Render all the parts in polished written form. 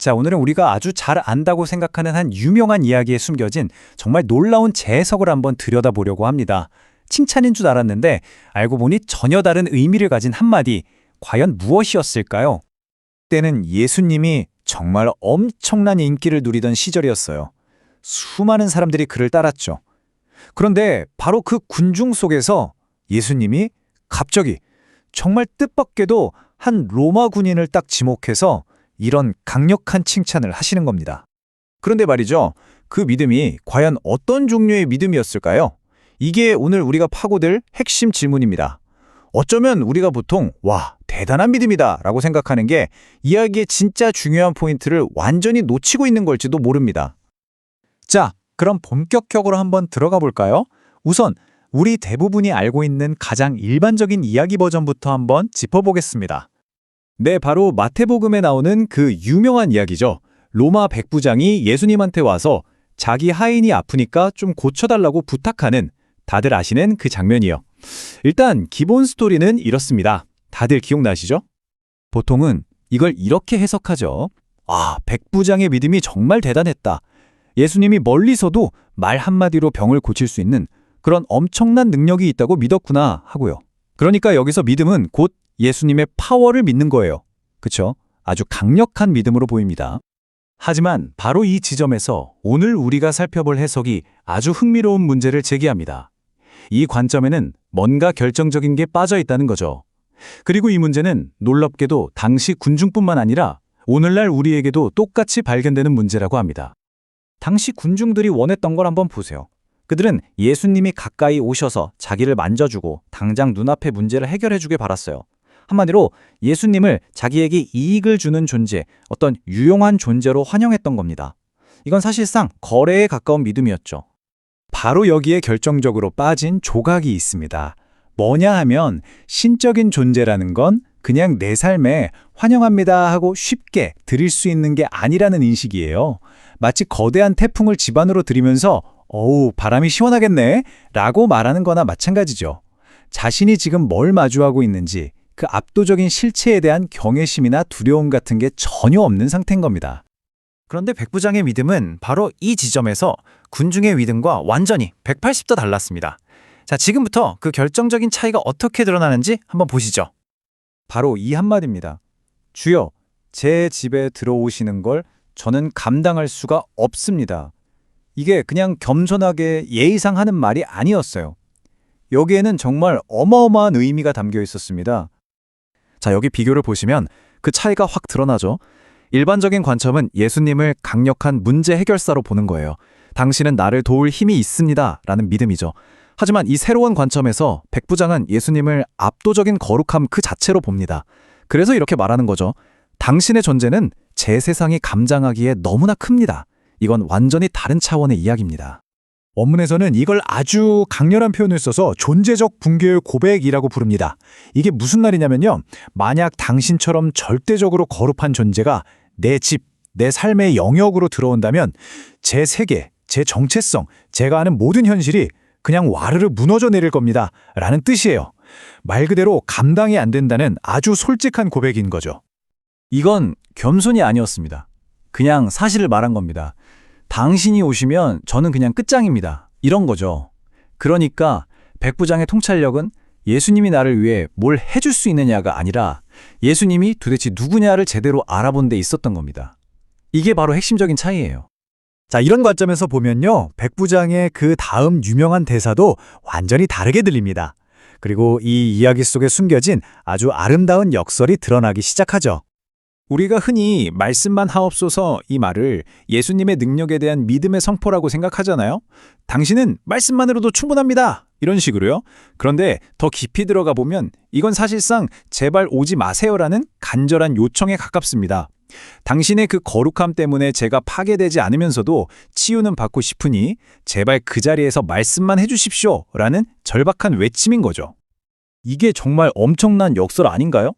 자, 오늘은 우리가 아주 잘 안다고 생각하는 한 유명한 이야기에 숨겨진 정말 놀라운 재해석을 한번 들여다보려고 합니다. 칭찬인 줄 알았는데 알고 보니 전혀 다른 의미를 가진 한마디, 과연 무엇이었을까요? 때는 예수님이 정말 엄청난 인기를 누리던 시절이었어요. 수많은 사람들이 그를 따랐죠. 그런데 바로 그 군중 속에서 예수님이 갑자기 정말 뜻밖에도 한 로마 군인을 딱 지목해서 이런 강력한 칭찬을 하시는 겁니다. 그런데 말이죠. 그 믿음이 과연 어떤 종류의 믿음이었을까요? 이게 오늘 우리가 파고들 핵심 질문입니다. 어쩌면 우리가 보통 와, 대단한 믿음이다 라고 생각하는 게 이야기의 진짜 중요한 포인트를 완전히 놓치고 있는 걸지도 모릅니다. 자, 그럼 본격적으로 한번 들어가 볼까요? 우선 우리 대부분이 알고 있는 가장 일반적인 이야기 버전부터 한번 짚어보겠습니다. 네, 바로 마태복음에 나오는 그 유명한 이야기죠. 로마 백부장이 예수님한테 와서 자기 하인이 아프니까 좀 고쳐달라고 부탁하는, 다들 아시는 그 장면이요. 일단 기본 스토리는 이렇습니다. 다들 기억나시죠? 보통은 이걸 이렇게 해석하죠. 아, 백부장의 믿음이 정말 대단했다. 예수님이 멀리서도 말 한마디로 병을 고칠 수 있는 그런 엄청난 능력이 있다고 믿었구나 하고요. 그러니까 여기서 믿음은 곧 예수님의 파워를 믿는 거예요. 그쵸? 아주 강력한 믿음으로 보입니다. 하지만 바로 이 지점에서 오늘 우리가 살펴볼 해석이 아주 흥미로운 문제를 제기합니다. 이 관점에는 뭔가 결정적인 게 빠져 있다는 거죠. 그리고 이 문제는 놀랍게도 당시 군중뿐만 아니라 오늘날 우리에게도 똑같이 발견되는 문제라고 합니다. 당시 군중들이 원했던 걸 한번 보세요. 그들은 예수님이 가까이 오셔서 자기를 만져주고 당장 눈앞의 문제를 해결해주길 바랐어요. 한마디로 예수님을 자기에게 이익을 주는 존재, 어떤 유용한 존재로 환영했던 겁니다. 이건 사실상 거래에 가까운 믿음이었죠. 바로 여기에 결정적으로 빠진 조각이 있습니다. 뭐냐 하면 신적인 존재라는 건 그냥 내 삶에 환영합니다 하고 쉽게 드릴 수 있는 게 아니라는 인식이에요. 마치 거대한 태풍을 집 안으로 들이면서 어우, 바람이 시원하겠네 라고 말하는 거나 마찬가지죠. 자신이 지금 뭘 마주하고 있는지 그 압도적인 실체에 대한 경외심이나 두려움 같은 게 전혀 없는 상태인 겁니다. 그런데 백부장의 믿음은 바로 이 지점에서 군중의 믿음과 완전히 180도 달랐습니다. 자, 지금부터 그 결정적인 차이가 어떻게 드러나는지 한번 보시죠. 바로 이 한마디입니다. 주여, 제 집에 들어오시는 걸 저는 감당할 수가 없습니다. 이게 그냥 겸손하게 예의상 하는 말이 아니었어요. 여기에는 정말 어마어마한 의미가 담겨 있었습니다. 자, 여기 비교를 보시면 그 차이가 확 드러나죠. 일반적인 관점은 예수님을 강력한 문제 해결사로 보는 거예요. 당신은 나를 도울 힘이 있습니다 라는 믿음이죠. 하지만 이 새로운 관점에서 백부장은 예수님을 압도적인 거룩함 그 자체로 봅니다. 그래서 이렇게 말하는 거죠. 당신의 존재는 제 세상이 감당하기에 너무나 큽니다. 이건 완전히 다른 차원의 이야기입니다. 원문에서는 이걸 아주 강렬한 표현을 써서 존재적 붕괴의 고백이라고 부릅니다. 이게 무슨 말이냐면요. 만약 당신처럼 절대적으로 거룩한 존재가 내 집, 내 삶의 영역으로 들어온다면 제 세계, 제 정체성, 제가 아는 모든 현실이 그냥 와르르 무너져 내릴 겁니다. 라는 뜻이에요. 말 그대로 감당이 안 된다는 아주 솔직한 고백인 거죠. 이건 겸손이 아니었습니다. 그냥 사실을 말한 겁니다. 당신이 오시면 저는 그냥 끝장입니다. 이런 거죠. 그러니까 백부장의 통찰력은 예수님이 나를 위해 뭘 해줄 수 있느냐가 아니라 예수님이 도대체 누구냐를 제대로 알아본 데 있었던 겁니다. 이게 바로 핵심적인 차이예요. 자, 이런 관점에서 보면요. 백부장의 그 다음 유명한 대사도 완전히 다르게 들립니다. 그리고 이 이야기 속에 숨겨진 아주 아름다운 역설이 드러나기 시작하죠. 우리가 흔히 말씀만 하옵소서 이 말을 예수님의 능력에 대한 믿음의 선포라고 생각하잖아요. 당신은 말씀만으로도 충분합니다. 이런 식으로요. 그런데 더 깊이 들어가 보면 이건 사실상 제발 오지 마세요라는 간절한 요청에 가깝습니다. 당신의 그 거룩함 때문에 제가 파괴되지 않으면서도 치유는 받고 싶으니 제발 그 자리에서 말씀만 해주십시오 라는 절박한 외침인 거죠. 이게 정말 엄청난 역설 아닌가요?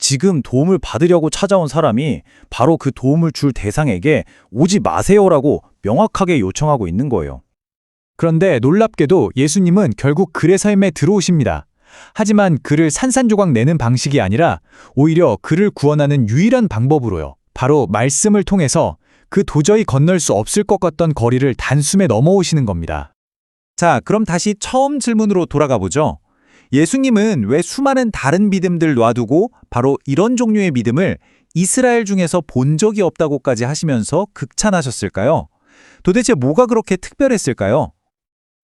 지금 도움을 받으려고 찾아온 사람이 바로 그 도움을 줄 대상에게 오지 마세요라고 명확하게 요청하고 있는 거예요. 그런데 놀랍게도 예수님은 결국 그의 삶에 들어오십니다. 하지만 그를 산산조각 내는 방식이 아니라 오히려 그를 구원하는 유일한 방법으로요. 바로 말씀을 통해서 그 도저히 건널 수 없을 것 같던 거리를 단숨에 넘어오시는 겁니다. 자, 그럼 다시 처음 질문으로 돌아가 보죠. 예수님은 왜 수많은 다른 믿음들 놔두고 바로 이런 종류의 믿음을 이스라엘 중에서 본 적이 없다고까지 하시면서 극찬하셨을까요? 도대체 뭐가 그렇게 특별했을까요?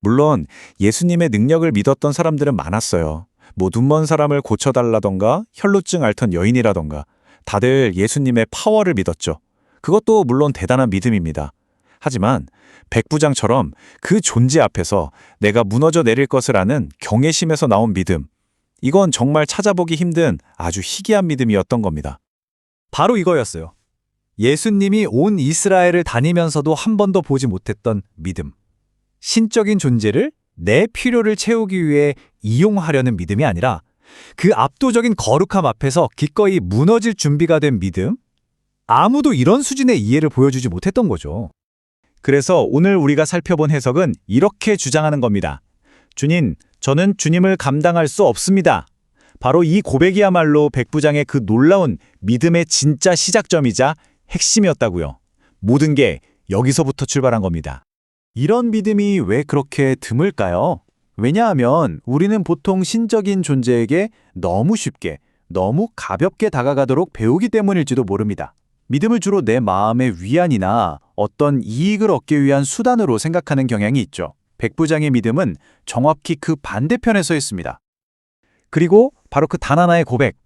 물론 예수님의 능력을 믿었던 사람들은 많았어요. 뭐 눈먼 사람을 고쳐달라던가 혈루증 앓던 여인이라던가 다들 예수님의 파워를 믿었죠. 그것도 물론 대단한 믿음입니다. 하지만 백부장처럼 그 존재 앞에서 내가 무너져 내릴 것을 아는 경외심에서 나온 믿음, 이건 정말 찾아보기 힘든 아주 희귀한 믿음이었던 겁니다. 바로 이거였어요. 예수님이 온 이스라엘을 다니면서도 한 번도 보지 못했던 믿음. 신적인 존재를 내 필요를 채우기 위해 이용하려는 믿음이 아니라 그 압도적인 거룩함 앞에서 기꺼이 무너질 준비가 된 믿음? 아무도 이런 수준의 이해를 보여주지 못했던 거죠. 그래서 오늘 우리가 살펴본 해석은 이렇게 주장하는 겁니다. 주님, 저는 주님을 감당할 수 없습니다. 바로 이 고백이야말로 백부장의 그 놀라운 믿음의 진짜 시작점이자 핵심이었다고요. 모든 게 여기서부터 출발한 겁니다. 이런 믿음이 왜 그렇게 드물까요? 왜냐하면 우리는 보통 신적인 존재에게 너무 쉽게, 너무 가볍게 다가가도록 배우기 때문일지도 모릅니다. 믿음을 주로 내 마음의 위안이나 어떤 이익을 얻기 위한 수단으로 생각하는 경향이 있죠. 백부장의 믿음은 정확히 그 반대편에 서 있습니다. 그리고 바로 그 단 하나의 고백,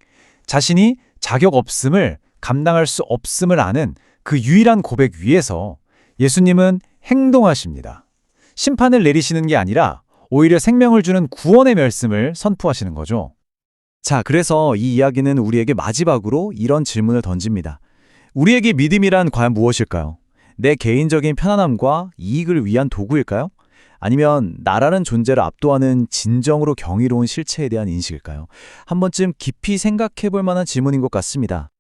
자신이 자격 없음을, 감당할 수 없음을 아는 그 유일한 고백 위에서 예수님은 행동하십니다. 심판을 내리시는 게 아니라 오히려 생명을 주는 구원의 말씀을 선포하시는 거죠. 자, 그래서 이 이야기는 우리에게 마지막으로 이런 질문을 던집니다. 우리에게 믿음이란 과연 무엇일까요? 내 개인적인 편안함과 이익을 위한 도구일까요? 아니면 나라는 존재를 압도하는 진정으로 경이로운 실체에 대한 인식일까요? 한 번쯤 깊이 생각해 볼 만한 질문인 것 같습니다.